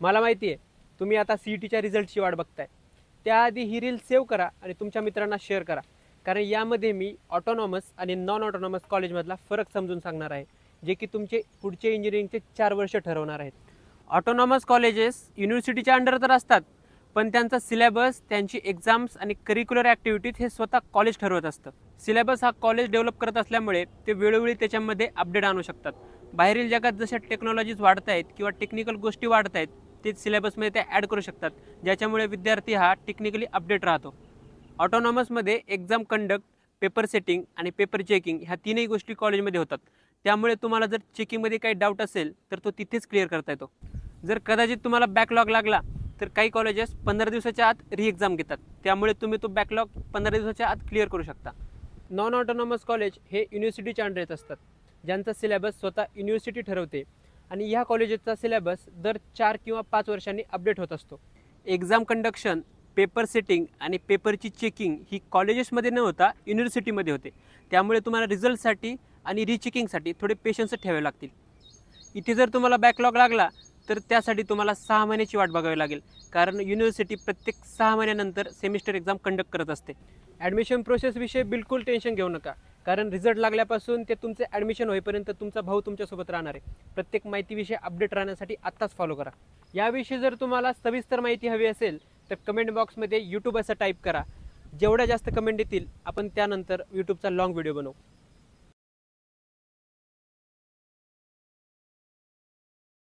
मला माहिती आहे तुम्ही आता CETच्या रिझल्टची वाट बघताय। त्याआधी ही रील सेव्ह करा आणि तुमच्या मित्रांना शेअर करा, कारण यामध्ये मी ऑटोनॉमस आणि नॉन ऑटोनॉमस कॉलेजमधला फरक समजून सांगणार आहे, जे की तुमचे पुढचे इंजिनिअरिंगचे 4 वर्ष ठरवणार आहेत। ऑटोनॉमस कॉलेजेस युनिव्हर्सिटीच्या अंडर तर असतात, पण त्यांचा सिलेबस, त्यांची एक्झाम्स आणि करिक्युलर ॲक्टिव्हिटीज हे स्वतः कॉलेज ठरवत असतं। सिलेबस हा कॉलेज डेव्हलप करत असल्यामुळे ते वेळोवेळी त्याच्यामध्ये अपडेट आणू शकतात। बाहेरील जगात जशा टेक्नॉलॉजीज वाढत आहेत किंवा टेक्निकल गोष्टी वाढत आहेत, ते सिलेबसमध्ये ते ॲड करू शकतात, ज्याच्यामुळे विद्यार्थी हा टेक्निकली अपडेट राहतो। ऑटोनॉमसमध्ये एक्झाम कंडक्ट, पेपर सेटिंग आणि पेपर चेकिंग ह्या तीनही गोष्टी कॉलेजमध्ये होतात। त्यामुळे तुम्हाला जर चेकिंगमध्ये काही डाऊट असेल तर तो तिथेच क्लिअर करता येतो। जर कदाचित तुम्हाला बॅकलॉग लागला तर काही कॉलेजेस 15 दिवसाच्या आत री एक्झाम घेतात, त्यामुळे तुम्ही तो बॅकलॉग 15 दिवसाच्या आत क्लिअर करू शकता। नॉन ऑटोनॉमस कॉलेज हे युनिव्हर्सिटीच्या अंडर येत असतात, ज्यांचा सिलेबस स्वतः युनिव्हर्सिटी ठरवते आणि ह्या कॉलेजेसचा सिलेबस दर 4 किंवा 5 वर्षांनी अपडेट होत असतो। एक्झाम कंडक्शन, पेपर सेटिंग आणि पेपरची चेकिंग ही कॉलेजेसमध्ये न होता युनिव्हर्सिटीमध्ये होते, त्यामुळे तुम्हाला रिझल्टसाठी आणि रीचेकिंगसाठी थोडे पेशन्स ठेवावे लागतील। इथे जर तुम्हाला बॅकलॉग लागला तर त्यासाठी तुम्हाला 6 महिन्याची वाट बघावी लागेल, कारण युनिव्हर्सिटी प्रत्येक 6 महिन्यानंतर सेमिस्टर एक्झाम कंडक्ट करत असते। ॲडमिशन प्रोसेसविषयी बिलकुल टेन्शन घेऊ नका, कारण रिझल्ट लागल्यापासून ते तुमचे ॲडमिशन होईपर्यंत तुमचा भाऊ तुमच्यासोबत राहणार आहे। प्रत्येक माहितीविषयी अपडेट राहण्यासाठी आत्ताच फॉलो करा। याविषयी जर तुम्हाला सविस्तर माहिती हवी असेल तर कमेंट बॉक्समध्ये YouTube असं टाईप करा। जेवढ्या जास्त कमेंट येतील आपण त्यानंतर YouTubeचा लॉंग व्हिडिओ बनवू।